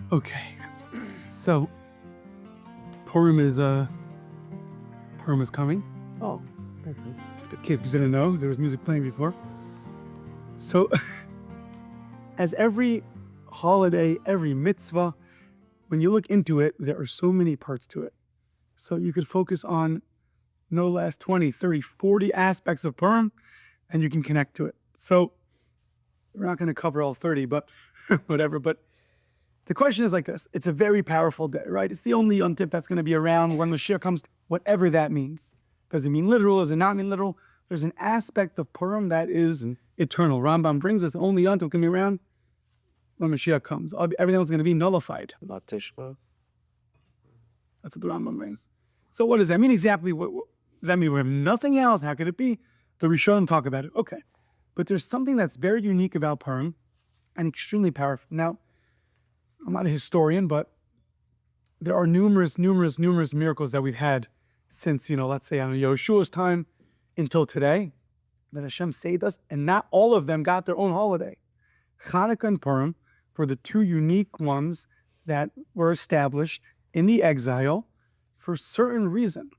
Okay, so Purim is coming. Oh, In case you didn't know, there was music playing before. So, as every holiday, every mitzvah, when you look into it, there are so many parts to it. So you could focus on no less 20, 30, 40 aspects of Purim, and you can connect to it. So we're not going to cover all 30, but whatever. But the question is like this. It's a very powerful day, right? It's the only untip that's going to be around when Mashiach comes, whatever that means. Does it mean literal? Does it not mean literal? There's an aspect of Purim that is eternal. Rambam brings us only untip can be around when Mashiach comes. Everything else is going to be nullified. not Tishma. That's what the Rambam brings. So what does that mean exactly? What does that mean? We have nothing else. How could it be? The Rishonim talk about it. Okay. But there's something that's very unique about Purim and extremely powerful. Now, I'm not a historian, but there are numerous miracles that we've had since, let's say on Yeshua's time until today that Hashem saved us, and not all of them got their own holiday. Hanukkah and Purim were the two unique ones that were established in the exile for a certain reason.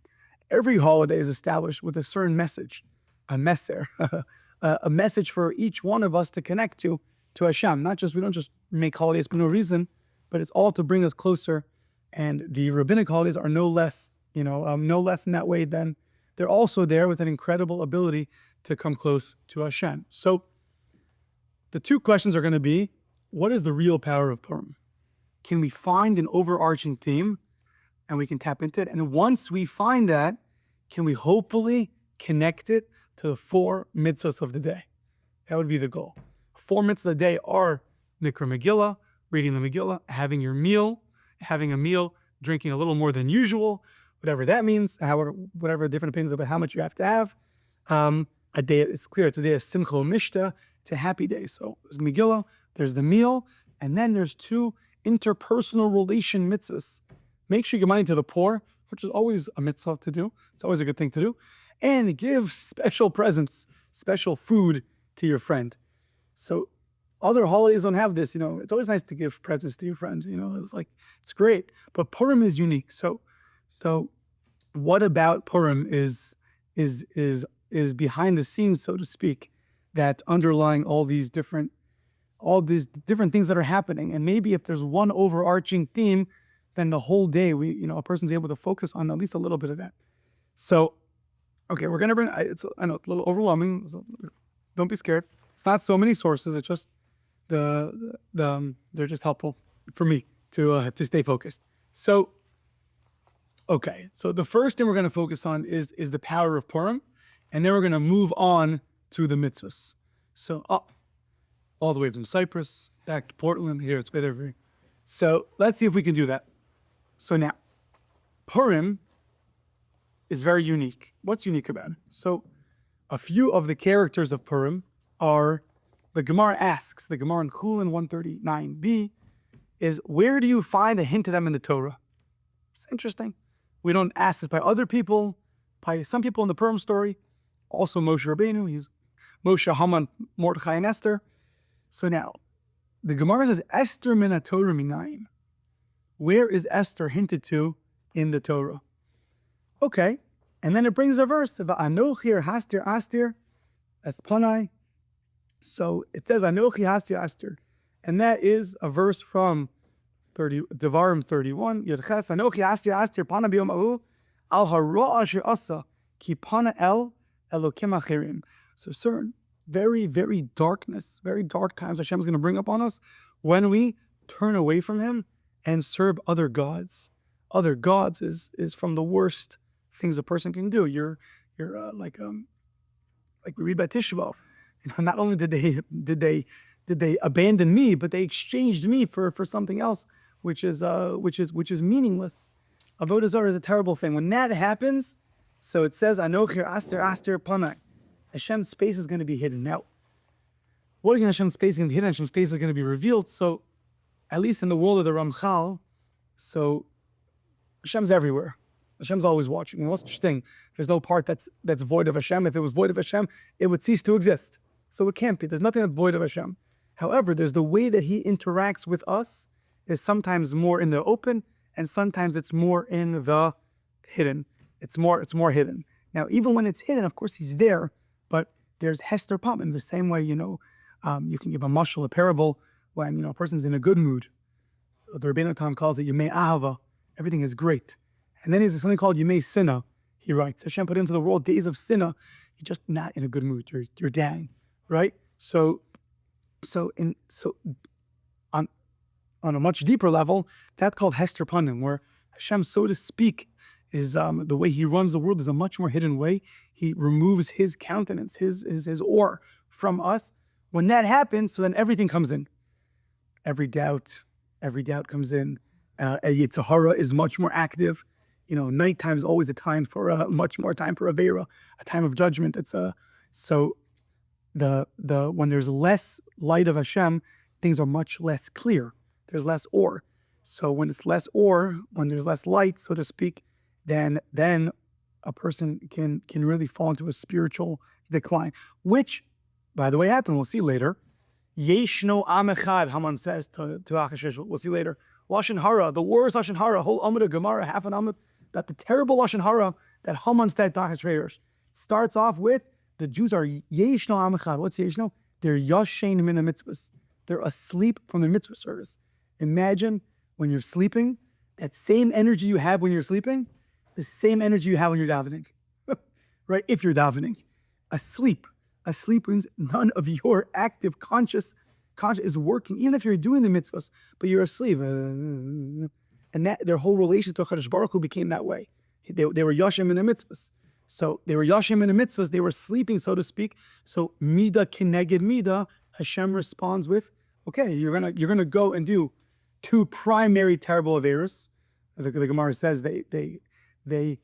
Every holiday is established with a certain message, a messer, a message for each one of us to connect to Hashem. We don't just make holidays for no reason, but it's all to bring us closer. And the rabbinic holidays are no less in that way than they're also there with an incredible ability to come close to Hashem. So the two questions are going to be, what is the real power of Purim? Can we find an overarching theme and we can tap into it? And once we find that, can we hopefully connect it to the 4 mitzvahs of the day? That would be the goal. 4 mitzvahs of the day are Mikra Megillah, reading the Megillah, having a meal, drinking a little more than usual, whatever that means, whatever different opinions about how much you have to have. A day, it's clear, it's a day of Simcha Mishta, it's a happy day. So there's Megillah, there's the meal, and then there's 2 interpersonal relation mitzvahs. Make sure you give money to the poor, which is always a mitzvah to do. It's always a good thing to do. And give special presents, special food to your friend. So other holidays don't have this, It's always nice to give presents to your friend, it's great. But Purim is unique. So what about Purim is behind the scenes, so to speak, that underlying all these different things that are happening? And maybe if there's one overarching theme, then the whole day a person's able to focus on at least a little bit of that. So, okay, we're gonna bring. I know it's a little overwhelming. Don't be scared. It's not so many sources. It's just they're just helpful for me to stay focused. So, okay, so the first thing we're gonna focus on is the power of Purim, and then we're gonna move on to the mitzvahs. So up, all the way from Cyprus back to Portland. Here it's better. So let's see if we can do that. So now, Purim is very unique. What's unique about it? So a few of the characters of Purim are, the Gemara asks, the Gemara in Chulin 139b, is where do you find a hint of them in the Torah? It's interesting. We don't ask this by other people, by some people in the Purim story. Also Moshe Rabbeinu, he's Moshe, Haman, Mordechai, and Esther. So now, the Gemara says, Esther min Torah minayin. Where is Esther hinted to in the Torah? Okay, and then it brings a verse, Anochi hester Esther es panai. So it says, Anochi hester Esther. And that is a verse from Devarim 31. Yedches, Anochi hester Esther pana biyom ahu, al hara asher asa, ki pana el elokim achirim. So certain very, very dark times Hashem is going to bring upon us when we turn away from Him and serve other gods. Other gods is from the worst things a person can do. You're like we read about Tisha B'Av. Not only did they abandon me, but they exchanged me for something else, which is meaningless. Avodah Zarah is a terrible thing. When that happens, so it says Anochi Aster Panai. Hashem's space is going to be hidden. Now, what is Hashem's space going to be hidden? Hashem's space is going to be revealed. So, at least in the world of the Ramchal, so Hashem's everywhere. Hashem's always watching. And what's interesting, there's no part that's void of Hashem. If it was void of Hashem, it would cease to exist. So it can't be. There's nothing that's void of Hashem. However, there's the way that He interacts with us is sometimes more in the open, and sometimes it's more in the hidden. It's more hidden. Now, even when it's hidden, of course, he's there, but there's hester panim. The same way, you can give a mashal, a parable, when, a person's in a good mood. So the Rabbeinu Tam calls it Yemei Ahava. Everything is great. And then there's something called Yemei Sinna. He writes, Hashem put into the world days of Sinna. You're just not in a good mood. You're down, right? So on a much deeper level, that's called hester panim, where Hashem, so to speak, is the way he runs the world is a much more hidden way. He removes his countenance, his or from us. When that happens, so then everything comes in. Every doubt comes in. A Yitzhahara is much more active. Nighttime is always a time for much more time for Avera, a time of judgment. It's so when there's less light of Hashem, things are much less clear. There's less or. So when it's less or, when there's less light, so to speak, then a person can really fall into a spiritual decline, which, by the way, happened. We'll see later. Yeshno am echad, Haman says to Achashverosh. We'll see later. Lashon hara, the worst Lashon hara, whole Amud of Gemara, half an Amud, that the terrible Lashon hara that Haman said to Achashverosh starts off with, the Jews are Yeshno am echad. What's Yeshno? They're Yashen min mitzvahs. They're asleep from the mitzvah service. Imagine when you're sleeping, that same energy you have when you're sleeping, the same energy you have when you're davening, right? If you're davening, asleep means none of your active conscious is working, even if you're doing the mitzvahs, but you're asleep. And that their whole relation to Hakadosh Baruch Hu became that way. They were yashem in the mitzvahs. So they were yashem in the mitzvahs. They were sleeping, so to speak. So mida kineged mida, Hashem responds with, okay, you're gonna go and do two primary terrible averos. The Gemara says they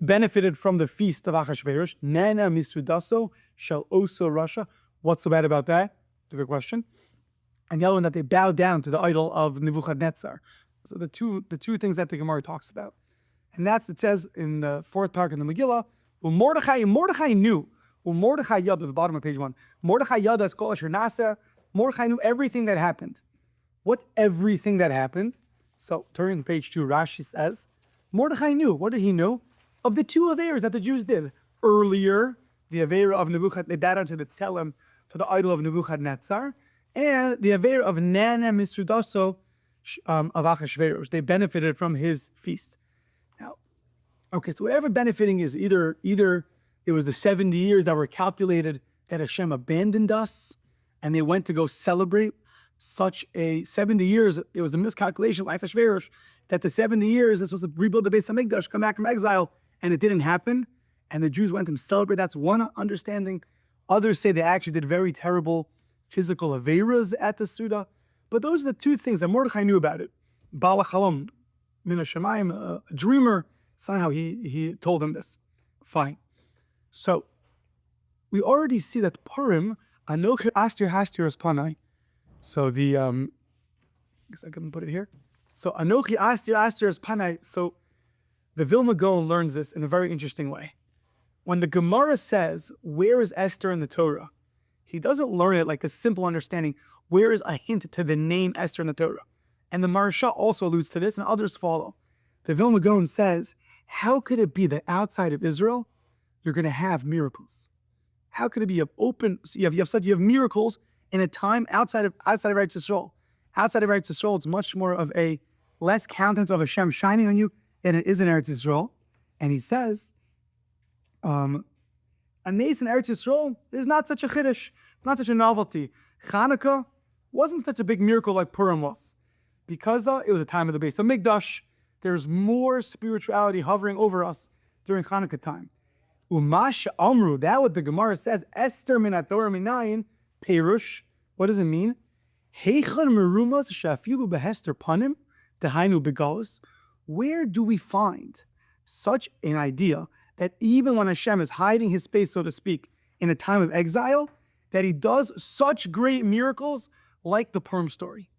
benefited from the feast of Achashverosh. Nana misudaso shall oso rasha. What's so bad about that? It's a good question. And the other one, that they bowed down to the idol of Nebuchadnezzar. So the two things that the Gemara talks about. And it says in the fourth paragraph in the Megillah, Mordechai knew, Mordechai yad, at the bottom of page 1, Mordechai yad as kol asher nasa, Mordechai knew everything that happened. What everything that happened? So turning to page 2, Rashi says, Mordechai knew. What did he know? Of the two averas that the Jews did. Earlier, the avera of Nebuchadnezzar, they bowed down to the tzelem, to the idol of Nebuchadnezzar, and the avera of Nana Misudaso of Achashverosh. They benefited from his feast. Now, okay, so whatever benefiting is, either it was the 70 years that were calculated that Hashem abandoned us, and they went to go celebrate such a 70 years. It was the miscalculation of Achashverosh that the 70 years this was to rebuild the Beis Hamikdash, come back from exile, and it didn't happen, and the Jews went and celebrate. That's one understanding. Others say they actually did very terrible physical averas at the Suda. But those are the two things that Mordechai knew about it. Baal Chalom min Hashemayim, a dreamer, somehow he told him this. Fine. So we already see that Purim, Anochi Astir Hastir Panai. So the I guess I can put it here. So Anochi Astir Astir Panai. So the Vilna Gaon learns this in a very interesting way. When the Gemara says, where is Esther in the Torah? He doesn't learn it like a simple understanding. Where is a hint to the name Esther in the Torah? And the Maharsha also alludes to this, and others follow. The Vilna Gaon says, how could it be that outside of Israel, you're going to have miracles? How could it be open? So you have miracles in a time outside of Eretz Yisrael. Outside of Eretz Yisrael, it's much more of a less countenance of Hashem shining on you than it is in Eretz Yisrael. And he says, a nace in Eretz Yisrael is not such a chiddush, not such a novelty. Chanukah wasn't such a big miracle like Purim was, because it was a time of the Beis Hamikdash. There's more spirituality hovering over us during Chanukah time. Umash Amru, that what the Gemara says, Esther min Torah minayin, Perush. What does it mean? Heichad merumas shafilu behester panim, dehainu begalos. Where do we find such an idea that even when Hashem is hiding his face, so to speak, in a time of exile, that he does such great miracles like the Purim story?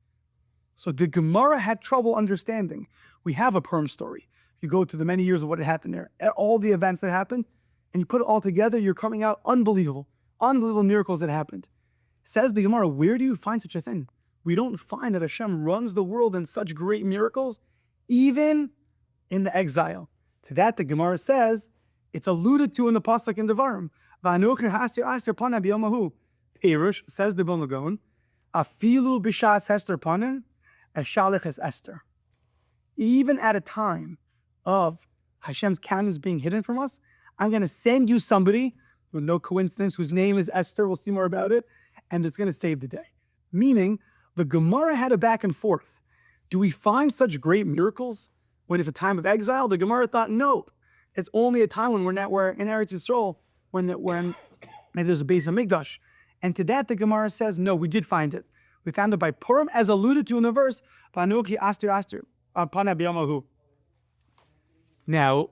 So the Gemara had trouble understanding. We have a Purim story. You go to the many years of what had happened there, all the events that happened, and you put it all together, you're coming out unbelievable miracles that happened. Says the Gemara, where do you find such a thing? we don't find that Hashem runs the world in such great miracles, even in the exile. To that, the Gemara says, it's alluded to in the pasuk in Devarim. Perush, says the Vilna Gaon, afilu b'shas hester panim, eshaliches Esther. Even at a time of Hashem's countenance being hidden from us, I'm going to send you somebody, with no coincidence, whose name is Esther. We'll see more about it. And it's going to save the day. Meaning, the Gemara had a back and forth. Do we find such great miracles when it's a time of exile? The Gemara thought, no. It's only a time when we're in Eretz Yisrael, when maybe there's a base of Mikdash. And to that, the Gemara says, no, we did find it. We found it by Purim, as alluded to in the verse, now,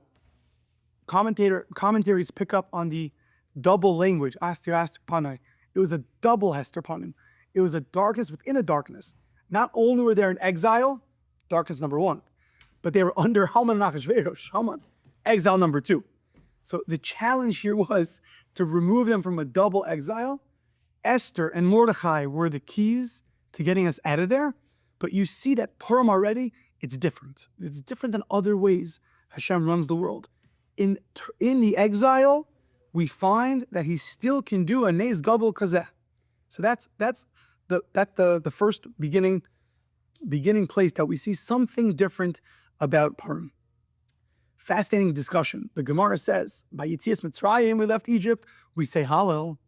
commentaries pick up on the double language, panai. It was a double hester panim. It was a darkness within a darkness. Not only were they in exile, darkness number one, but they were under Haman, exile number two. So the challenge here was to remove them from a double exile. Esther and Mordechai were the keys to getting us out of there. But you see that Purim already, it's different. It's different than other ways Hashem runs the world. In the exile, we find that he still can do a Nez Gadol Kazeh. So that's the first beginning place that we see something different about Purim. Fascinating discussion. The Gemara says, by Yetzias Mitzrayim, we left Egypt, we say Hallel.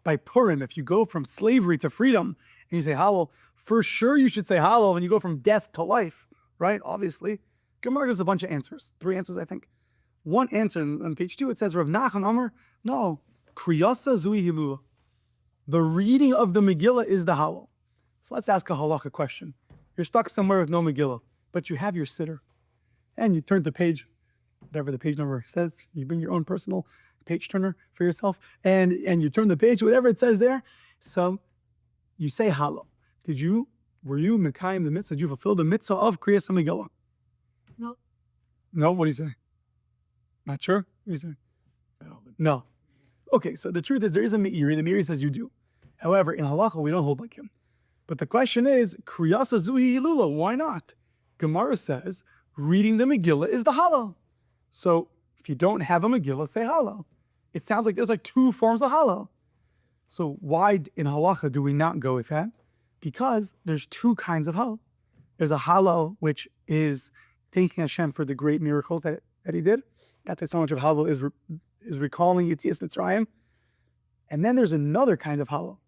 By Purim, if you go from slavery to freedom and you say Hallel, for sure you should say Hallel when you go from death to life, right? Obviously. Gemara gives a bunch of answers. 3 answers, I think. One answer on page 2, it says, Rav Nachman Amar, no, Kriyasa Zui Hilula. The reading of the Megillah is the Hallel. So let's ask a halacha question. You're stuck somewhere with no Megillah, but you have your sitter. And you turn the page, whatever the page number says, you bring your own personal page turner for yourself, and you turn the page, whatever it says there. So you say Hallel. Were you Mekayim the mitzvah? Did you fulfill the mitzvah of Kriyas Megillah? No. No? What do you say? Not sure? What do you say? No. Okay, so the truth is there is a Meiri. The Meiri says you do. However, in halacha, we don't hold like him. But the question is, Kriyasa Zuhi Hilula, why not? Gemara says, reading the Megillah is the Hallel. So if you don't have a Megillah, say Hallel. It sounds like there's like 2 forms of Hallel. So why in halacha do we not go with that? Because there's 2 kinds of Hallel. There's a Hallel which is thanking Hashem for the great miracles that he did. That's why so much of Hallel is recalling Yetzias Mitzrayim. And then there's another kind of Hallel.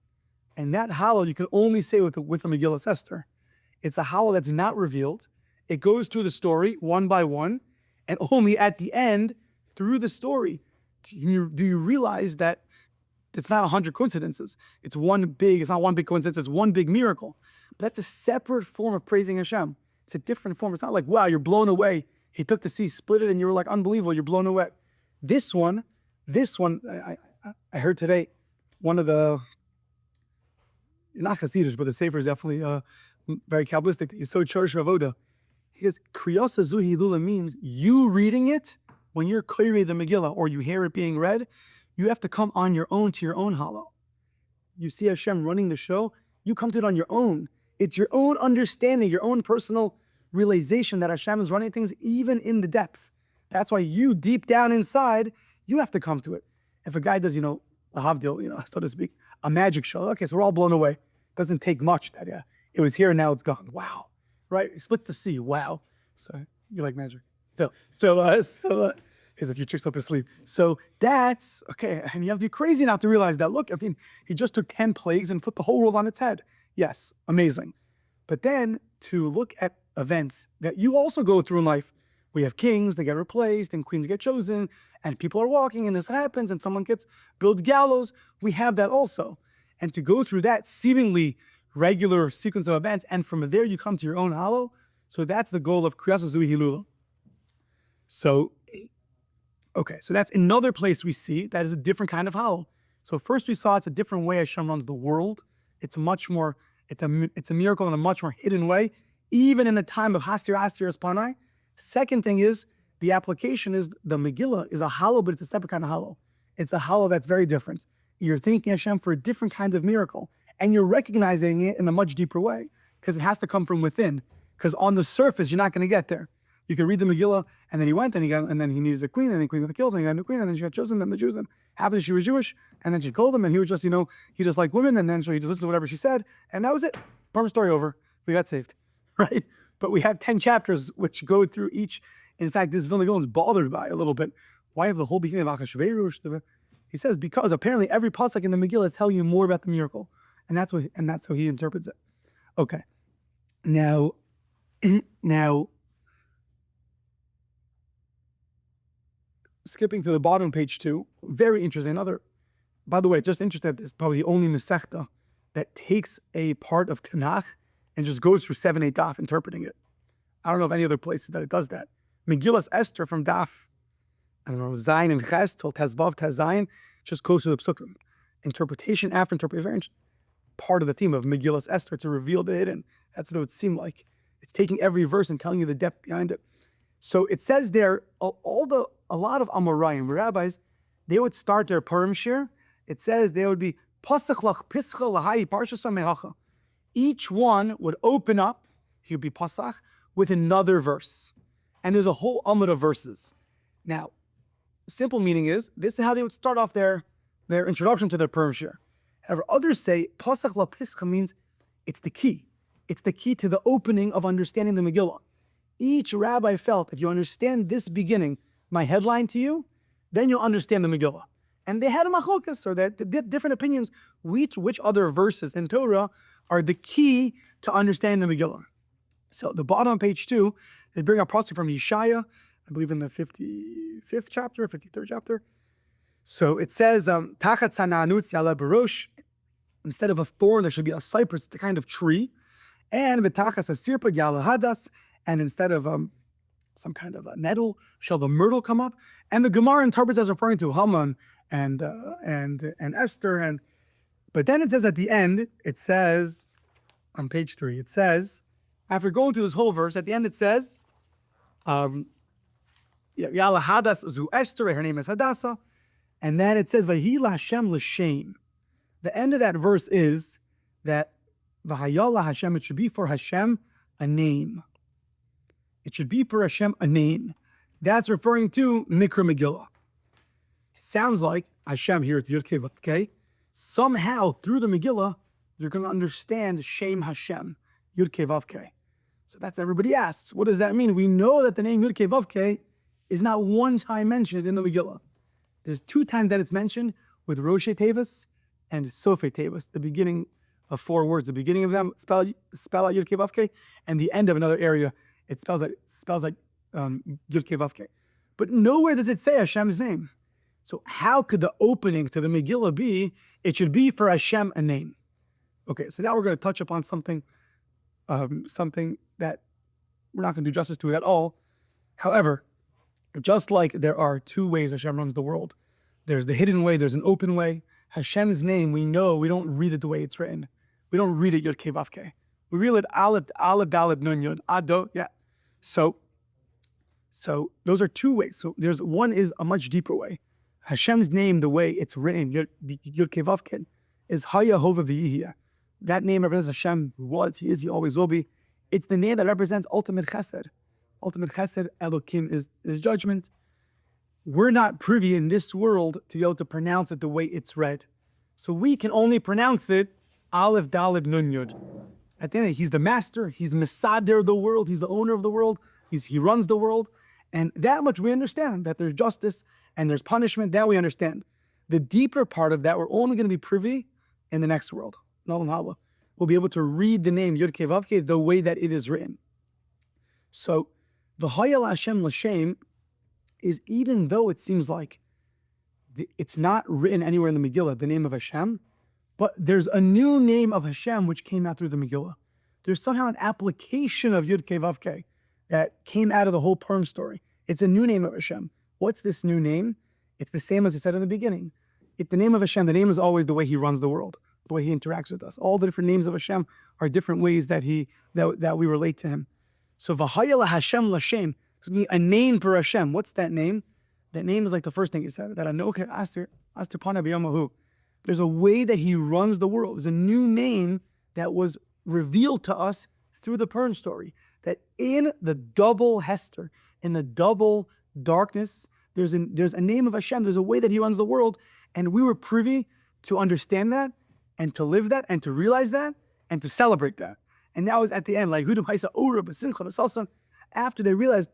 And that Hallel you can only say with a Megillah Esther. It's a Hallel that's not revealed. It goes through the story one by one, and only at the end, through the story, do you realize that it's not 100 coincidences. It's not one big coincidence, it's one big miracle. But that's a separate form of praising Hashem. It's a different form. It's not like, wow, you're blown away. He took the sea, split it, and you were like, unbelievable, you're blown away. This one, I heard today, one of the, not Hasidish, but the Sefer is definitely very Kabbalistic. He's so Chorish Ravoda. He goes, Kriyasa Zuhi Lula means you reading it, when you're Koirei the Megillah, or you hear it being read, you have to come on your own to your own Hallel. You see Hashem running the show, you come to it on your own. It's your own understanding, your own personal realization that Hashem is running things even in the depth. That's why you, deep down inside, you have to come to it. If a guy does, a havdil, so to speak, a magic show, okay, so we're all blown away. Doesn't take much that, it was here and now it's gone. Wow. Right? It splits the sea. Wow. So you like magic. So here's a few tricks up his sleeve. So that's, okay, and you have to be crazy not to realize that, look, he just took 10 plagues and flipped the whole world on its head. Yes, amazing. But then to look at events that you also go through in life, we have kings, they get replaced, and queens get chosen, and people are walking, and this happens, and someone gets built gallows. We have that also. And to go through that seemingly regular sequence of events, and from there you come to your own Hallel. So that's the goal of Kriyasa Zui Hilula. So, okay, so that's another place we see that is a different kind of Hallel. So first we saw it's a different way Hashem runs the world. It's a miracle in a much more hidden way, even in the time of Hastir Panai. Second thing is, the application is the Megillah is a Hallel, but it's a separate kind of Hallel. It's a Hallel that's very different. You're thanking Hashem for a different kind of miracle. and you're recognizing it in a much deeper way because it has to come from within. Because on the surface, you're not going to get there. You could read the Megillah, and then he went, and then he needed a queen, and the queen got killed, and he got a new queen, and then she got chosen, and the Jews, and happened she was Jewish, and then she killed him, and he was just, he just liked women, and then so he just listened to whatever she said, and that was it. Purim story over. We got saved, right? But we have 10 chapters which go through each. In fact, this Vilna Gaon is bothered by a little bit. Why have the whole beginning of Achashverosh? He says because apparently every pasuk in the Megillah is telling you more about the miracle, and that's how he interprets it. Okay, now. Skipping to the bottom, page 2, very interesting. By the way, just interested, it's probably the only Masechta that takes a part of Tanakh and just goes through 7-8 daf interpreting it. I don't know of any other places that it does that. Megillah's Esther from daf, Zayin and Ches till Tezvav, Tezayin, just goes through the psukim. Interpretation after interpretation, part of the theme of Megillah's Esther to reveal the hidden. That's what it would seem like. It's taking every verse and telling you the depth behind it. So it says there, a lot of Amoraim, rabbis, they would start their Purim shiur. It says they would be Pasach lach pischa lahai parshasa mehacha. Each one would open up, he would be Pasach, with another verse. And there's a whole amud of verses. Now, simple meaning is, this is how they would start off their introduction to their Purim shiur. However, others say Pasach la pischa means it's the key. It's the key to the opening of understanding the Megillah. Each rabbi felt, if you understand this beginning, my headline to you, then you'll understand the Megillah. And they had a machlokas, or different opinions, which other verses in Torah are the key to understanding the Megillah. So the bottom of page 2, they bring a pasuk from Yeshaya, I believe in the 55th chapter, 53rd chapter. So it says, Tachat sananutz yala barosh, instead of a thorn, there should be a cypress, the kind of tree. And v'tachas asirpa yala hadas, and instead of some kind of a nettle, shall the myrtle come up? And the Gemara interprets as referring to Haman and Esther. But then it says at the end, it says, on page 3, it says, after going through this whole verse, at the end it says, Yala hadas zu Esther, her name is Hadassah. And then it says, Vahila Hashem l'shem. The end of that verse is that Vahayala Hashem, it should be for Hashem a name. It should be for Hashem a name. That's referring to Mikra Megillah. It sounds like Hashem here, it's Yud Kei Vav Kei. Somehow, through the Megillah, you're going to understand Shem Hashem, Yud Kei Vav Kei. So that's everybody asks, what does that mean? We know that the name Yud Kei Vav Kei is not one time mentioned in the Megillah. There's 2 times that it's mentioned with Roshei Tevis and Sofei Tevis, the beginning of 4 words. The beginning of them spell out Yud Kei Vav Kei, and the end of another area, it spells like Yud Kei Vav Kei. But nowhere does it say Hashem's name. So how could the opening to the Megillah be, it should be for Hashem a name? Okay, so now we're going to touch upon something that we're not going to do justice to at all. However, just like there are 2 ways Hashem runs the world, there's the hidden way, there's an open way. Hashem's name, we know, we don't read it the way it's written. We don't read it Yud Kei Vav Kei. We read it Aleph Dalet Nun Yud Ado. Yeah. So those are 2 ways. So there's one is a much deeper way. Hashem's name, the way it's written Yud Kei Vav Kei, is Haya Hova V'Yihya. That name represents Hashem, who was, he is, he always will be. It's the name that represents ultimate chesed. Ultimate chesed, Elokim, is judgment. We're not privy in this world to be able to pronounce it the way it's read. So we can only pronounce it Aleph Dalet Nun Yud. At the end, he's the master, he's Mesader the world, he's the owner of the world, he runs the world. And that much we understand, that there's justice and there's punishment, that we understand. The deeper part of that, we're only going to be privy in the next world. We'll be able to read the name Yud Kei Vav Kei the way that it is written. So, V'hayal Hashem l'shem is, even though it seems like it's not written anywhere in the Megillah, the name of Hashem, but there's a new name of Hashem which came out through the Megillah. There's somehow an application of Yud Kei Vav Kei that came out of the whole Purim story. It's a new name of Hashem. What's this new name? It's the same as I said in the beginning. The name of Hashem, the name is always the way he runs the world, the way he interacts with us. All the different names of Hashem are different ways that we relate to him. So V'hayala Hashem l'shem, a name for Hashem. What's that name? That name is like the first thing he said, that Anoke Esther Pana B'Yomahu. There's a way that he runs the world. There's a new name that was revealed to us through the Purim story. That in the double hester, in the double darkness, there's a name of Hashem. There's a way that he runs the world. And we were privy to understand that and to live that and to realize that and to celebrate that. And now it's at the end, like after they realized,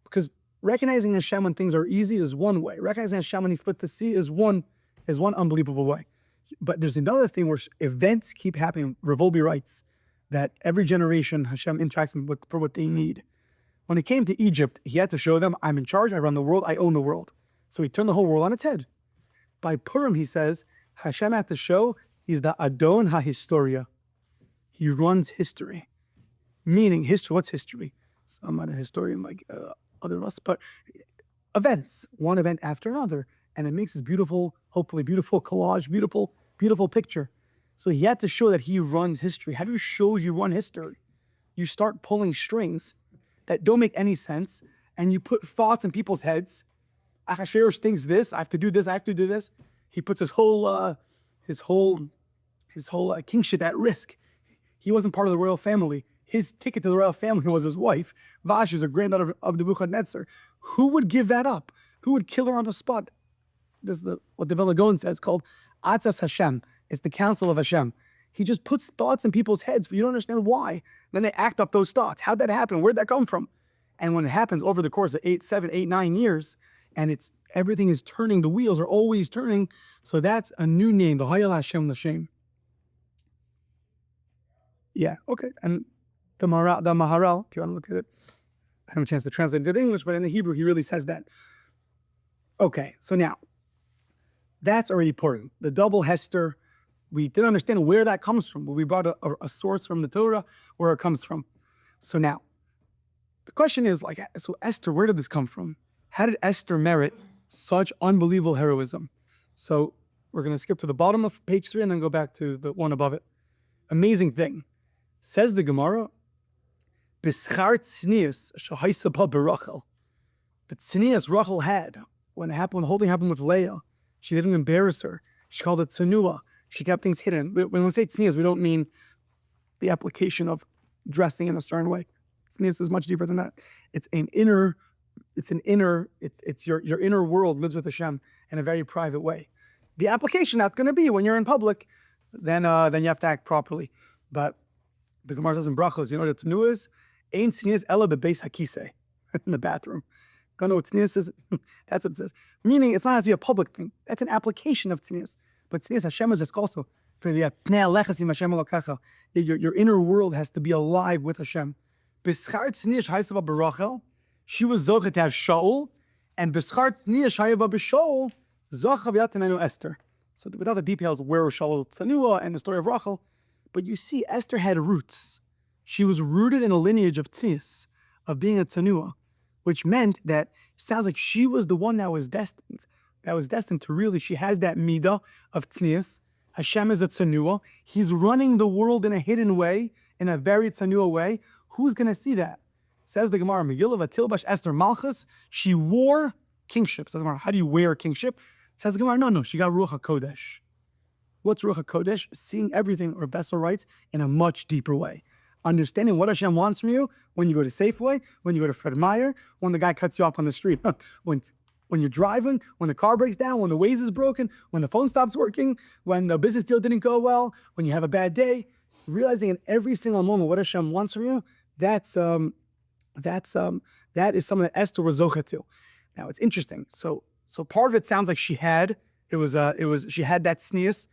because recognizing Hashem when things are easy is one way. Recognizing Hashem when he splits the sea is one unbelievable way. But there's another thing where events keep happening. Revolbi writes that every generation Hashem interacts them for what they need. When he came to Egypt, he had to show them, I'm in charge, I run the world, I own the world. So he turned the whole world on its head. By Purim, he says, Hashem had to show he's the Adon HaHistoria. He runs history. Meaning, history, what's history? So I'm not a historian like other of us, but events, one event after another. And it makes this beautiful, hopefully beautiful collage, beautiful picture. So he had to show that he runs history. How do you show you run history? You start pulling strings that don't make any sense, and you put thoughts in people's heads. Achashverosh thinks this, I have to do this, I have to do this. He puts his whole kingship at risk. He wasn't part of the royal family. His ticket to the royal family was his wife. Vashti is a granddaughter of Nebuchadnezzar. Who would give that up? Who would kill her on the spot? There's what the Velagon says called Atzas Hashem. It's the counsel of Hashem. He just puts thoughts in people's heads, but you don't understand why. Then they act up those thoughts. How'd that happen? Where'd that come from? And when it happens over the course of 8, 7, 8, 9 years, and everything is turning, the wheels are always turning. So that's a new name, the Hayal Hashem L'Shem. Yeah, okay. And the Maharal, if you want to look at it, I have a chance to translate it into English, but in the Hebrew, he really says that. Okay, so now, that's already Purim. The double hester, we didn't understand where that comes from, but we brought a source from the Torah where it comes from. So now, the question is, so Esther, where did this come from? How did Esther merit such unbelievable heroism? So we're going to skip to the bottom of page 3 and then go back to the one above it. Amazing thing. Says the Gemara, B'schar tznius shahaisa ba berachel. The tznius Rachel had, when the whole thing happened with Leah, she didn't embarrass her. She called it tzanua. She kept things hidden. When we say tznius, we don't mean the application of dressing in a certain way. Tznius is much deeper than that. It's your inner world lives with Hashem in a very private way. The application that's going to be when you're in public, then you have to act properly. But the Gemara says in Brachos, you know what tznius is? Ein tznius ela bebeis hakisei, in the bathroom. Don't know what tznius is? That's what it says. Meaning, it's not has to be a public thing. That's an application of tznius. But tznius, Hashem is just also for the your inner world has to be alive with Hashem. B'schar tznius haisava berachel. She was zocha to have Shaul, and b'schar tznius hayava b'Shaul zocha v'yatanenu Esther. So without the details of where Shaul tzanua and the story of Rachel, but you see, Esther had roots. She was rooted in a lineage of tznius, of being a tzanua, which meant that it sounds like she was the one that was destined to really, she has that midah of tznius. Hashem is a tzanua. He's running the world in a hidden way, in a very tzanua way. Who's going to see that? Says the Gemara, Megillah, Vatilbash Esther Malchus, she wore kingship. Says the Gemara, how do you wear kingship? Says the Gemara, no, she got Ruach HaKodesh. What's Ruach HaKodesh? Seeing everything, or Bessel writes, in a much deeper way. Understanding what Hashem wants from you when you go to Safeway, when you go to Fred Meyer, when the guy cuts you off on the street, when you're driving, when the car breaks down, when the Waze is broken, when the phone stops working, when the business deal didn't go well, when you have a bad day. Realizing in every single moment what Hashem wants from you, that is something that Esther was zocha to. Now it's interesting. So part of it sounds like she had that tznius.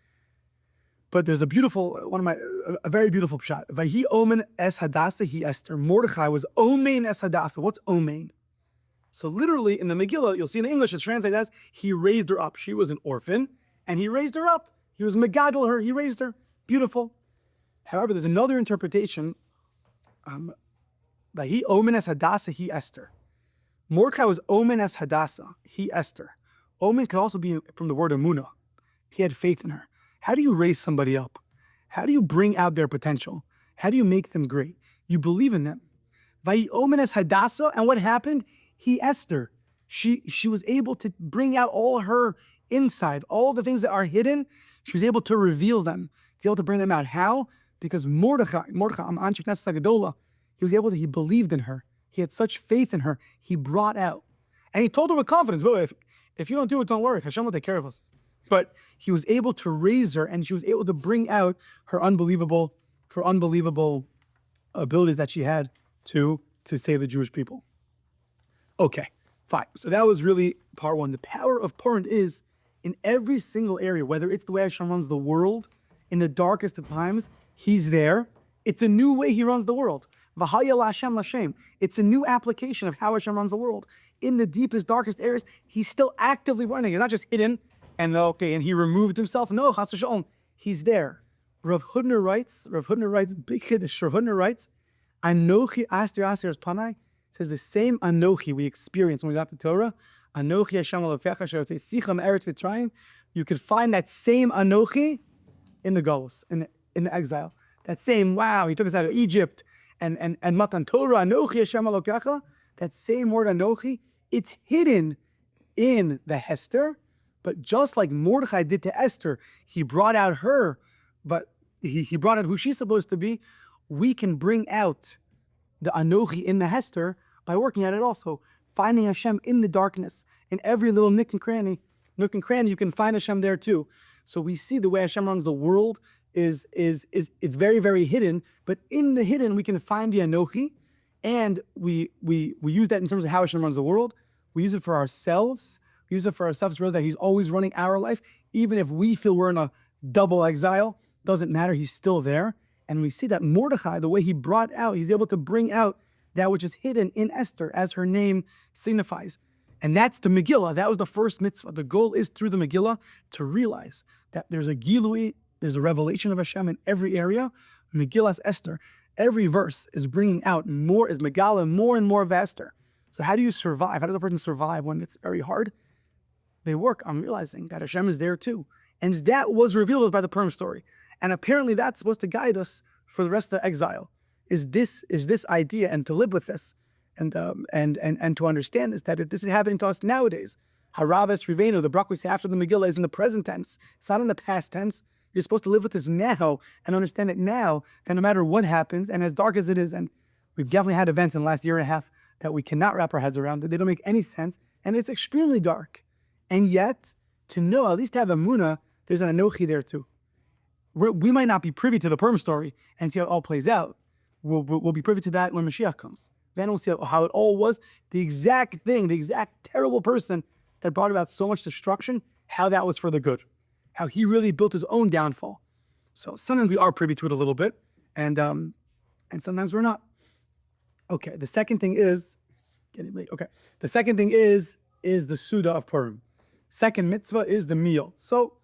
But there's a very beautiful pshat. Vahi omen es hadasa hi Esther. Mordechai was omen es hadasa. What's omen? So literally in the Megillah, you'll see in the English, it's translated as he raised her up. She was an orphan, and he raised her up. He was megadol her. He raised her. Beautiful. However, there's another interpretation. Vahi omen es hadasa hi Esther. Mordechai was omen es hadasa hi Esther. Omen could also be from the word emunah. He had faith in her. How do you raise somebody up? How do you bring out their potential? How do you make them great? You believe in them. Vayomenes Hadassah, and what happened? Esther. She was able to bring out all her inside, all the things that are hidden. She was able to reveal them, able to bring them out. How? Because Mordechai, he was able to, he believed in her. He had such faith in her. He brought out. And he told her with confidence, well, if you don't do it, don't worry. Hashem will take care of us. But he was able to raise her, and she was able to bring out her unbelievable abilities that she had to save the Jewish people. Okay, fine. So that was really part one. The power of Purim is in every single area, whether it's the way Hashem runs the world, in the darkest of times, he's there. It's a new way he runs the world. It's a new application of how Hashem runs the world. In the deepest, darkest areas, he's still actively running. He's not just hidden and he removed himself. No, chas v'shalom, he's there. Rav Hudner writes, big Hiddush, Rav Hudner writes, Anochi Aster's panai, says the same Anochi we experienced when we got the Torah, Anochi Hashem Elokecha She'otzei Sicha Me'eretz Mitzrayim, you could find that same Anochi in the Galus, in the exile. That same, wow, he took us out of Egypt, and Matan Torah, Anochi Hashem Elokecha, that same word Anochi, it's hidden in the hester, but just like Mordechai did to Esther, he brought out her, but he brought out who she's supposed to be. We can bring out the Anochi in the hester by working at it also. Finding Hashem in the darkness, in every little nook and cranny, you can find Hashem there too. So we see the way Hashem runs the world is it's very, very hidden, but in the hidden we can find the Anochi, and we use that in terms of how Hashem runs the world. We use it for ourselves. We use it for ourselves, rather that he's always running our life. Even if we feel we're in a double exile, doesn't matter, he's still there. And we see that Mordechai, the way he brought out, he's able to bring out that which is hidden in Esther, as her name signifies. And that's the Megillah. That was the first mitzvah. The goal is through the Megillah to realize that there's a gilui, there's a revelation of Hashem in every area. Megillah's Esther, every verse is bringing out more, is Megillah, more and more of Esther. So how do you survive? How does a person survive when it's very hard? They work on realizing that Hashem is there too. And that was revealed by the Purim story. And apparently that's supposed to guide us for the rest of the exile. Is this idea, and to live with this, and to understand this, that this is happening to us nowadays. Haraves Rivenu, the brach we say after the Megillah, is in the present tense. It's not in the past tense. You're supposed to live with this now and understand it now, that no matter what happens, and as dark as it is, and we've definitely had events in the last year and a half that we cannot wrap our heads around, that they don't make any sense, and it's extremely dark. And yet, to know, at least to have emunah, there's an Anochi there too. We might not be privy to the Purim story and see how it all plays out. We'll be privy to that when Mashiach comes. Then we'll see how it all was. The exact thing, the exact terrible person that brought about so much destruction, how that was for the good. How he really built his own downfall. So sometimes we are privy to it a little bit, and sometimes we're not. Okay, the second thing is, it's getting late. Okay, the second thing is the Suda of Purim. Second mitzvah is the meal. So,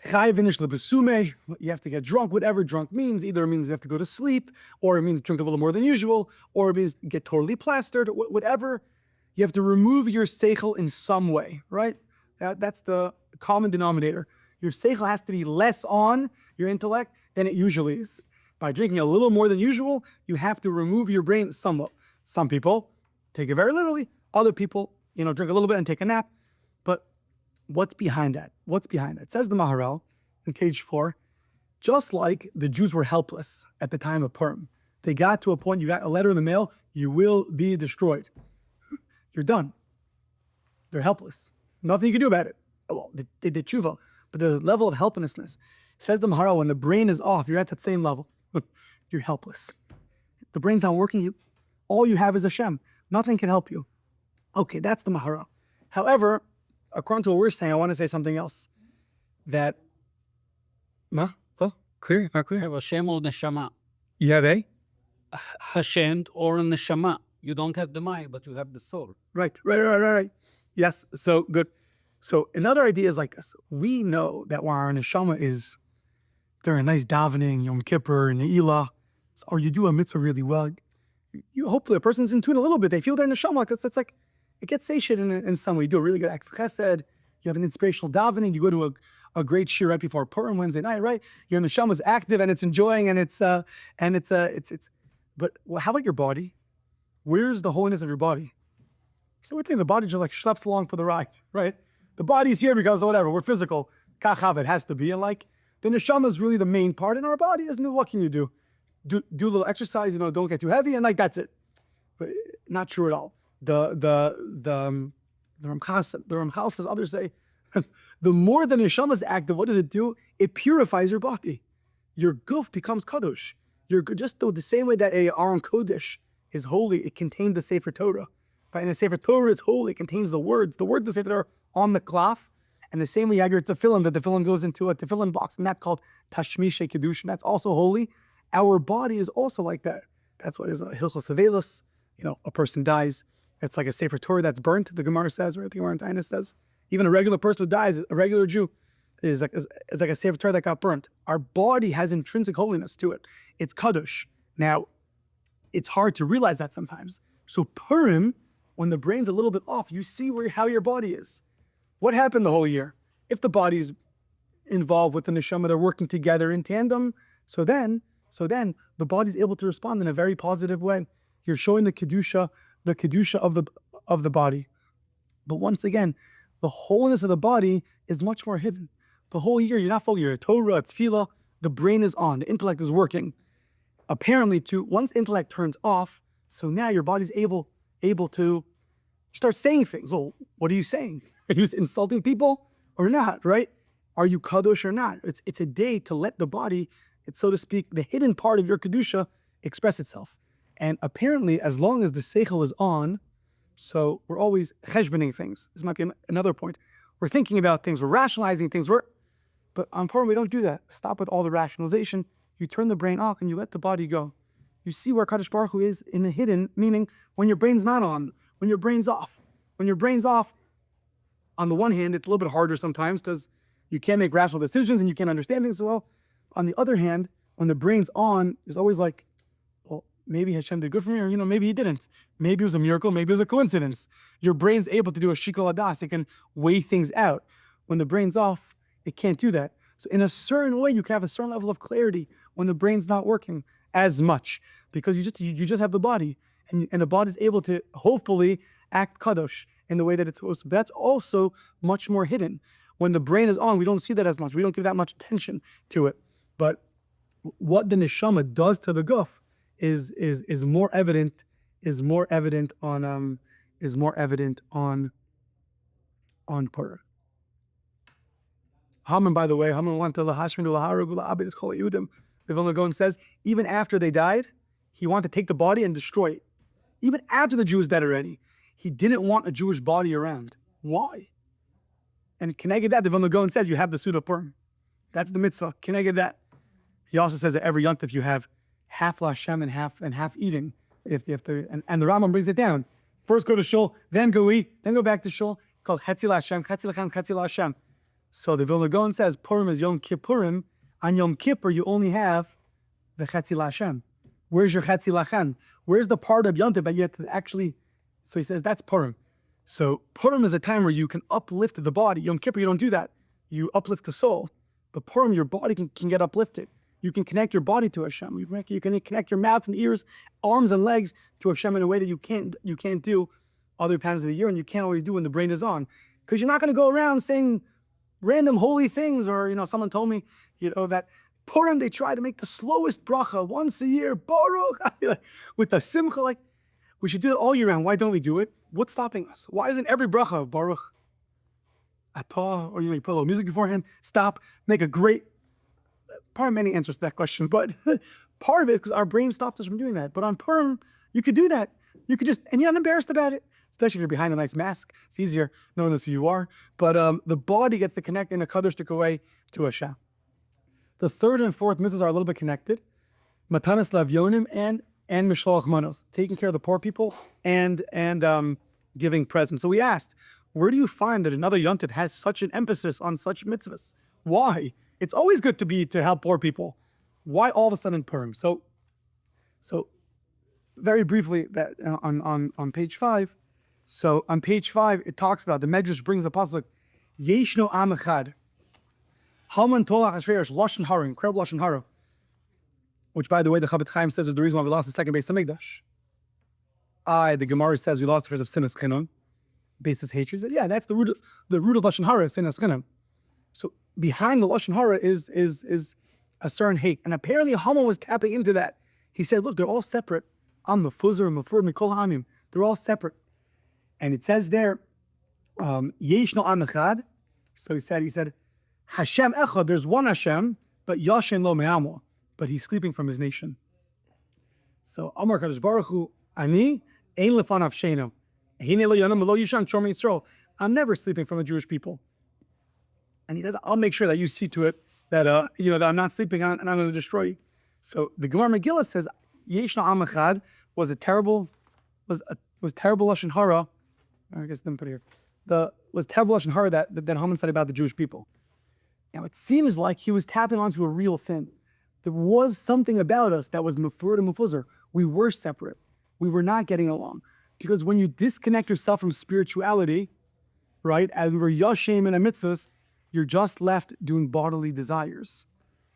you have to get drunk, whatever drunk means. Either it means you have to go to sleep, or it means drink a little more than usual, or it means get totally plastered, whatever. You have to remove your seichel in some way, right? That's the common denominator. Your seichel has to be less on your intellect than it usually is. By drinking a little more than usual, you have to remove your brain somewhat. Some people take it very literally. Other people, drink a little bit and take a nap. But what's behind that? It says the Maharal in page 4, just like the Jews were helpless at the time of Purim. They got to a point, you got a letter in the mail, you will be destroyed. You're done. They're helpless. Nothing you can do about it. Well, they did tshuva, but the level of helplessness, says the Maharal, when the brain is off, you're at that same level. You're helpless. The brain's not working. All you have is Hashem. Nothing can help you. Okay, that's the Maharal. However, according to what we're saying, I want to say something else. That, clear? Not clear? Hashem or neshama. You have a? Hashem or neshama. You don't have the mind, but you have the soul. Right. Yes, so good. So another idea is like this. We know that when our neshama is during a nice davening, Yom Kippur, Ne'ilah, or you do a mitzvah really well, you hopefully a person's in tune a little bit. They feel their neshama. It's like, it gets satiated in some way. You do a really good act of chesed. You have an inspirational davening. You go to a great shiur right before Purim Wednesday night, right? Your neshama is active and it's enjoying and it's. But how about your body? Where's the holiness of your body? So we think the body just like schleps along for the ride, right? The body's here because of whatever. We're physical. kachav, it has to be, and like the neshama is really the main part in our body, isn't it? What can you do? Do a little exercise, don't get too heavy, and like that's it. But not true at all. The Ramchal says, others say, the more the neshama is active, what does it do? It purifies your body. Your guf becomes kadosh. Just the same way that a Aron Kodesh is holy, it contains the Sefer Torah. Right? And the Sefer Torah is holy, it contains the words. The words of the Sefer Torah are on the cloth. And the same way you have your tefillin, the tefillin goes into a tefillin box, and that's called Tashmishe Kedushin. That's also holy. Our body is also like that. That's what is a Hilchos Avelos. A person dies. It's like a Sefer Torah that's burnt, the Gemara says, or the Gemara in Holiness says. Even a regular person who dies, a regular Jew, is like a Sefer Torah that got burnt. Our body has intrinsic holiness to it. It's Kadosh. Now, it's hard to realize that sometimes. So Purim, when the brain's a little bit off, you see how your body is. What happened the whole year? If the body's involved with the neshama, they're working together in tandem, so then the body's able to respond in a very positive way. You're showing the kedusha of the body. But once again, the holiness of the body is much more hidden. The whole year, you're not following your Torah, it's tefillah, the brain is on, the intellect is working. Apparently, once intellect turns off, so now your body's able to start saying things. Well, what are you saying? Are you insulting people or not, right? Are you kadosh or not? It's a day to let the body, it's so to speak, the hidden part of your kedusha express itself. And apparently, as long as the seichel is on, so we're always cheshboning things. This might be another point. We're thinking about things, we're rationalizing things, but on Purim we don't do that. Stop with all the rationalization. You turn the brain off and you let the body go. You see where Kadosh Baruch Hu is in the hidden, meaning when your brain's not on, when your brain's off. When your brain's off, on the one hand, it's a little bit harder sometimes because you can't make rational decisions and you can't understand things so well. On the other hand, when the brain's on, it's always like, well, maybe Hashem did good for me, or maybe he didn't. Maybe it was a miracle, maybe it was a coincidence. Your brain's able to do a shikol hadas, it can weigh things out. When the brain's off, it can't do that. So in a certain way, you can have a certain level of clarity when the brain's not working as much, because you just have the body, and the body's able to hopefully act kadosh in the way that it's supposed to. But that's also much more hidden. When the brain is on, we don't see that as much. We don't give that much attention to it. But what the neshama does to the guf is more evident on Purim. Haman, by the way, Haman went to lahashmin laharagu abed kol yudim. The Vilna Gaon says even after they died, he wanted to take the body and destroy it. Even after the Jew is dead already, he didn't want a Jewish body around. Why? And Keneged that, the Vilna Gaon says you have the suit of Purim. That's the mitzvah. Keneged that. He also says that every yontif you have half Lashem and half eating. If you have to, and the Rambam brings it down. First go to shul, then go eat, then go back to shul. It's called Chetzi Lashem, Chetzi Lachan, Chetzi Lashem. So the Vilna Gaon says Purim is Yom Kippurim. On Yom Kippur you only have the Chetzi Lashem. Where's your Chetzi Lachan? Where's the part of yontif that you have to actually? So he says that's Purim. So Purim is a time where you can uplift the body. Yom Kippur you don't do that. You uplift the soul. But Purim, your body can get uplifted. You can connect your body to Hashem. You can connect your mouth and ears, arms and legs to Hashem in a way that you can't do other times of the year, and you can't always do when the brain is on. Because you're not going to go around saying random holy things, or someone told me, that Purim they try to make the slowest bracha once a year, Baruch, with the simcha. Like, we should do it all year round. Why don't we do it? What's stopping us? Why isn't every bracha Baruch Atah, or you put a little music beforehand? Stop, make a great. Probably many answers to that question, but part of it is because our brain stops us from doing that. But on Purim, you could do that. You could just, and you're not embarrassed about it, especially if you're behind a nice mask. It's easier knowing this who you are. But the body gets to connect in a kadosh way to Hashem. The third and fourth mitzvahs are a little bit connected. Matanos lavyonim and Mishloach manos, taking care of the poor people and giving presents. So we asked, where do you find that another yontif has such an emphasis on such mitzvahs? Why? It's always good to help poor people. Why all of a sudden Purim? So very briefly, that on page 5. So on page 5, it talks about, the Medrash brings the pasuk, Yeshno am echad, Haman tolach ashreirish lashon hara, incredible lashon hara, which, by the way, the Chavetz Chaim says is the reason why we lost the second Beis Hamikdash. The Gemara says we lost because of sinas chinam, basis hatred. Yeah, that's the root of lashon hara, sinas chinam. So behind the lashon hara is a certain hate, and apparently Haman was tapping into that. He said, "Look, they're all separate. I'm mefuzar, mefur, mikol hamim. They're all separate." And it says there, "Yeshno am echad." So he said, "Hashem echad." There's one Hashem, but Yashin lo me'amo. But he's sleeping from his nation. So Amar Kadosh Baruch Hu, Ani ein lefanav sheinu. Hine lo yanam lo yishan shomei Yisrael. I'm never sleeping from the Jewish people. And he says, I'll make sure that you see to it that that I'm not sleeping on and I'm going to destroy you. So the Gemara Megillah says, Yeshna Am Echad was terrible lashon hara. I guess let me put it here. Was terrible lashon hara that Haman said about the Jewish people. Now it seems like he was tapping onto a real thing. There was something about us that was mufur and mufuzar. We were separate. We were not getting along. Because when you disconnect yourself from spirituality, right, as we were yashem and a mitzvahs, you're just left doing bodily desires.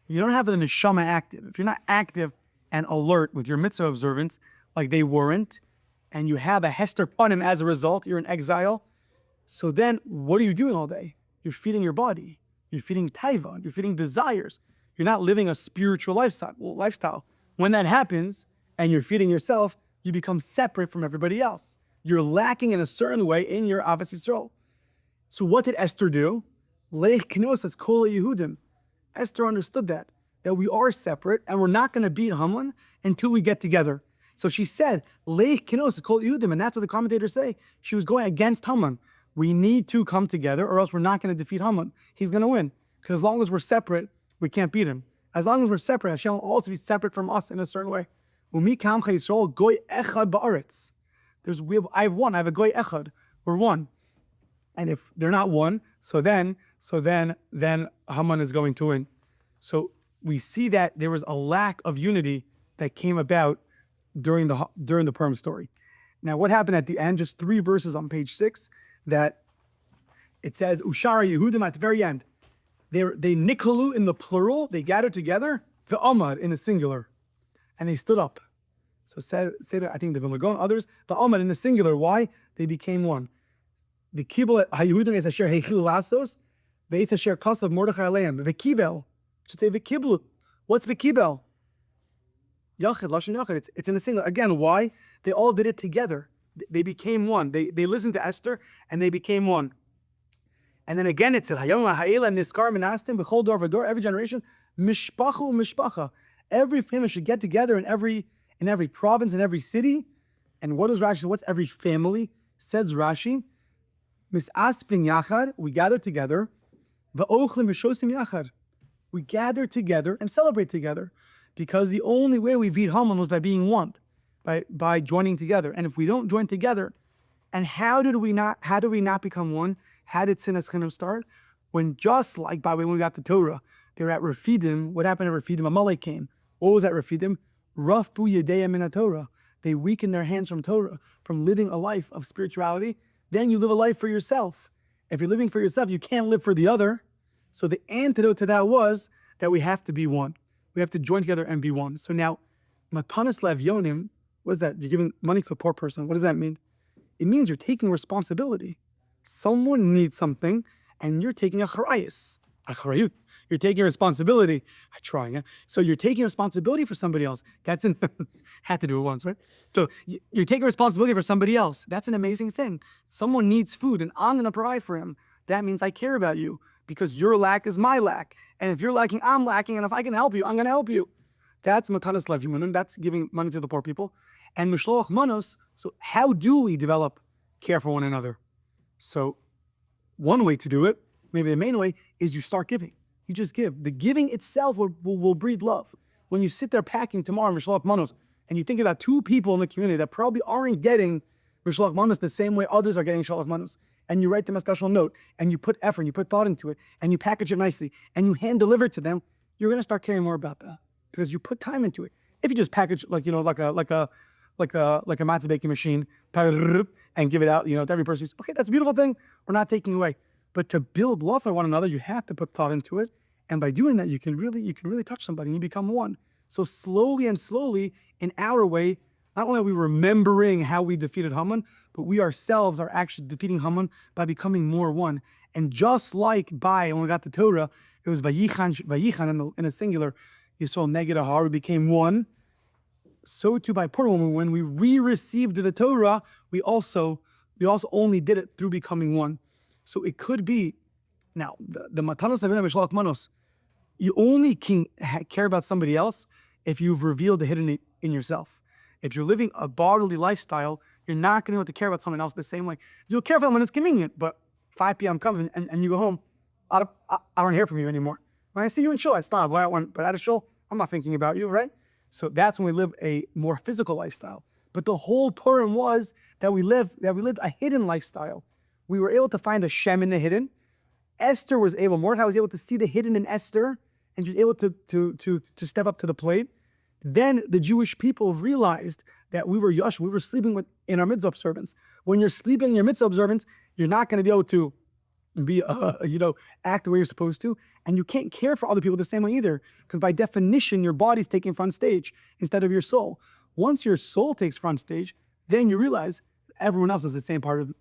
You don't have the neshama active. If you're not active and alert with your mitzvah observance, like they weren't, and you have a hester panim as a result, you're in exile. So then, what are you doing all day? You're feeding your body. You're feeding taiva. You're feeding desires. You're not living a spiritual lifestyle. When that happens, and you're feeding yourself, you become separate from everybody else. You're lacking in a certain way in your Avos Yisrael. So what did Esther do? Leich knosas kol Yehudim. Esther understood that we are separate and we're not going to beat Haman until we get together. So she said, Leich knosas kol Yehudim, and that's what the commentators say. She was going against Haman. We need to come together or else we're not going to defeat Haman. He's going to win. Because as long as we're separate, we can't beat him. As long as we're separate, Hashem will also be separate from us in a certain way. Umi kamcha Yisrael goy echad ba'aretz. I have one. I have a goy echad. We're one. And if they're not one, so then Haman is going to win. So we see that there was a lack of unity that came about during the Purim story. Now, what happened at the end? Just 3 verses on page 6 that it says Ushara Yehudim at the very end. They nikalu in the plural. They gathered together. The Amad in the singular, and they stood up. So say that I think the Vilagon, others the Amad in the singular. Why? They became one. The kibel haYehudim is asher heichil lasos, veis asher kasav Mordechai aleim. The kibel should say the kiblu. What's the kibel? Yachid lashon yachid. It's in the singular again. Why? They all did it together. They became one. They listened to Esther and they became one. And then again it said Hayom ha'ela niskar menastim b'chol dor v'dor. Every generation mishpachu mishpacha. Every family should get together in every province, in every city. And what does Rashi? What's every family? Says Rashi. Mis'aspin yachad, we gather together. Va'ochlim v'shosim yachad, we gather together and celebrate together, because the only way we beat Haman was by being one, by joining together. And if we don't join together, and how do we not become one? How did Sinas Chinim start? When just like by the way when we got the Torah, they were at Refidim. What happened at Refidim? Amalek came. What was that Refidim? Rafu Yedeya min Torah. They weakened their hands from Torah, from living a life of spirituality. Then you live a life for yourself. If you're living for yourself, you can't live for the other. So the antidote to that was that we have to be one. We have to join together and be one. So now, Matanot Levyonim, what is that? You're giving money to a poor person. What does that mean? It means you're taking responsibility. Someone needs something, and you're taking a charayut. You're taking responsibility. I try, yeah? So you're taking responsibility for somebody else. That's had to do it once, right? So you're taking responsibility for somebody else. That's an amazing thing. Someone needs food, and I'm going to provide for him. That means I care about you, because your lack is my lack. And if you're lacking, I'm lacking. And if I can help you, I'm going to help you. That's Matanot Levyonim. That's giving money to the poor people. And Mishloach Manos. So how do we develop care for one another? So one way to do it, maybe the main way, is you start giving. You just give. The giving itself will breed love. When you sit there packing tomorrow Mishloach Manos, and you think about 2 people in the community that probably aren't getting Mishloach Manos the same way others are getting Mishloach Manos, and you write them a special note, and you put effort, and you put thought into it, and you package it nicely, and you hand deliver it to them, you're going to start caring more about that because you put time into it. If you just package like a matzah baking machine, and give it out, to every person, okay, that's a beautiful thing. We're not taking away. But to build love for one another, you have to put thought into it. And by doing that, you can really touch somebody and you become one. So slowly, in our way, not only are we remembering how we defeated Haman, but we ourselves are actually defeating Haman by becoming more one. And just like when we got the Torah, it was Vayichan in the singular, Yisrael Neged Har, we became one. So too by Purim, when we re-received the Torah, we also only did it through becoming one. So it could be, now, the Matanot Mishloach Manos, you only can care about somebody else if you've revealed the hidden in yourself. If you're living a bodily lifestyle, you're not going to be able to care about someone else the same way. You'll care for them when it's convenient, but 5 p.m. comes and you go home, I don't hear from you anymore. When I see you in shul, it's not. But at a shul, I'm not thinking about you, right? So that's when we live a more physical lifestyle. But the whole Purim was that we lived a hidden lifestyle. We were able to find Hashem in the hidden. Esther was able, Mordechai was able to see the hidden in Esther, and she was able to step up to the plate. Then the Jewish people realized that we were sleeping in our mitzvah observance. When you're sleeping in your mitzvah observance, you're not going to be able to act the way you're supposed to, and you can't care for other people the same way either, because by definition, your body's taking front stage instead of your soul. Once your soul takes front stage, then you realize everyone else is the same part of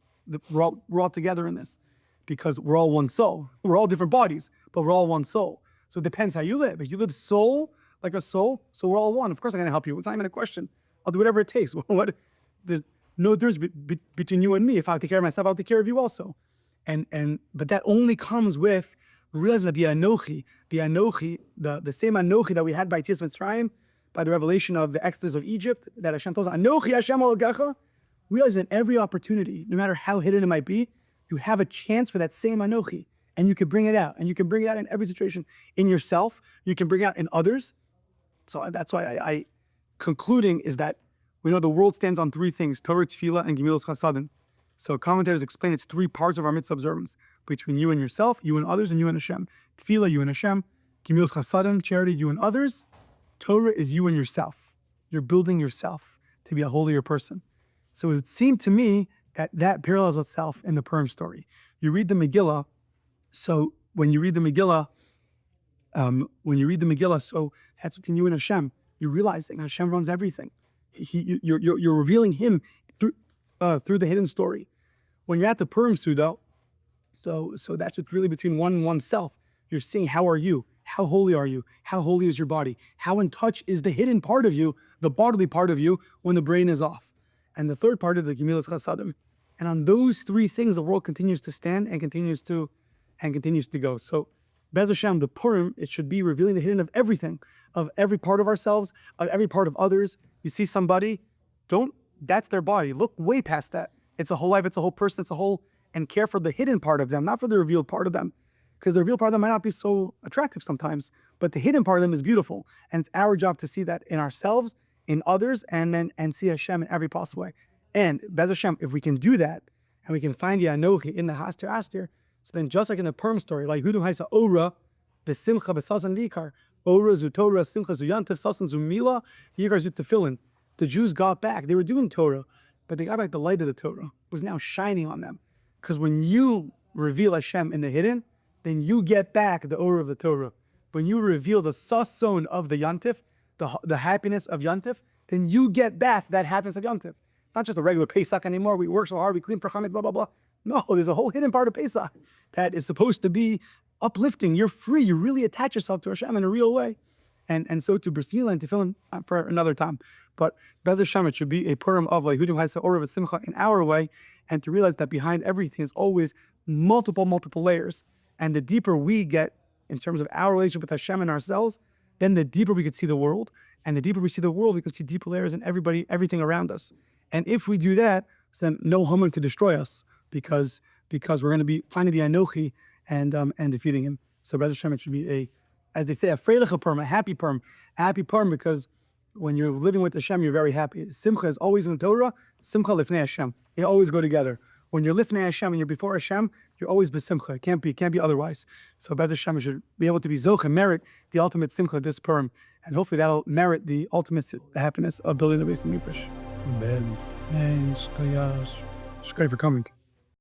we're all together in this, because we're all one soul. We're all different bodies, but we're all one soul. So it depends how you live. If you live soul like a soul, so we're all one. Of course I'm going to help you. It's not even a question. I'll do whatever it takes. There's no difference between you and me. If I take care of myself, I'll take care of you also. But that only comes with realizing that the Anochi, the same Anochi that we had by Yetzias Mitzrayim, by the revelation of the Exodus of Egypt, that Hashem told us, Anochi Hashem Elokecha, realize in every opportunity, no matter how hidden it might be, you have a chance for that same Anochi, and you can bring it out, and you can bring it out in every situation, in yourself, you can bring it out in others. So that's why I concluding is that we know the world stands on 3 things: Torah, Tefillah, and Gemilas Chasadim. So commentators explain it's 3 parts of our mitzvah observance, between you and yourself, you and others, and you and Hashem. Tefillah, you and Hashem. Gemilas Chasadim, charity, you and others. Torah is you and yourself. You're building yourself to be a holier person. So it would seem to me that parallels itself in the Purim story. You read the Megillah, so when you read the Megillah, so that's between you and Hashem. You're realizing Hashem runs everything. You're revealing Him through the hidden story. When you're at the Purim Suda, so that's really between one and oneself. You're seeing, how are you? How holy are you? How holy is your body? How in touch is the hidden part of you, the bodily part of you, when the brain is off? And the third part of the Gemilas Chasadim. And on those 3 things, the world continues to stand and continues to go. So, Bez Hashem, the Purim, it should be revealing the hidden of everything, of every part of ourselves, of every part of others. You see somebody, that's their body. Look way past that. It's a whole life, it's a whole person, and care for the hidden part of them, not for the revealed part of them. Because the revealed part of them might not be so attractive sometimes, but the hidden part of them is beautiful. And it's our job to see that in ourselves, in others, and see Hashem in every possible way. And Bez Hashem, if we can do that, and we can find Yanochi in the Hester, so then just like in the Purim story, like Hudum Haisa Ora, the Simcha Besasan Likar, Ora zu Torah, Simcha zu Yantif, Sasan zu Mila, Yikar zu Tefillin. The Jews got back. They were doing Torah, but they got back the light of the Torah. It was now shining on them. Because when you reveal Hashem in the hidden, then you get back the Ora of the Torah. When you reveal the Sason of the Yantif, the happiness of Yantif, then you get back that happiness of Yantif. Not just a regular Pesach anymore. We work so hard, we clean Prachamet, blah, blah, blah. No, there's a whole hidden part of Pesach that is supposed to be uplifting. You're free. You really attach yourself to Hashem in a real way. And so to Brisila and Tefillin for another time. But Bez Hashem, it should be a Purim of like Hudim Haisa Ora V'Simcha in our way, and to realize that behind everything is always multiple layers. And the deeper we get in terms of our relationship with Hashem and ourselves, then the deeper we could see the world. And the deeper we see the world, we can see deeper layers in everything around us. And if we do that, then no Haman could destroy us, because we're going to be finding the Anochi and defeating him. So Bez Hashem, it should be as they say, a freiliche Purim, a happy Purim, because when you're living with Hashem, you're very happy. Simcha is always in the Torah. Simcha lifnei Hashem. They always go together. When you're lifnei Hashem and you're before Hashem, you're always besimcha. It can't be otherwise. So Bez Hashem should be able to be zocha, merit the ultimate simcha this Purim, and hopefully that'll merit the ultimate happiness of building the base of Mikdash. Amen. Thanks, Shkai for coming.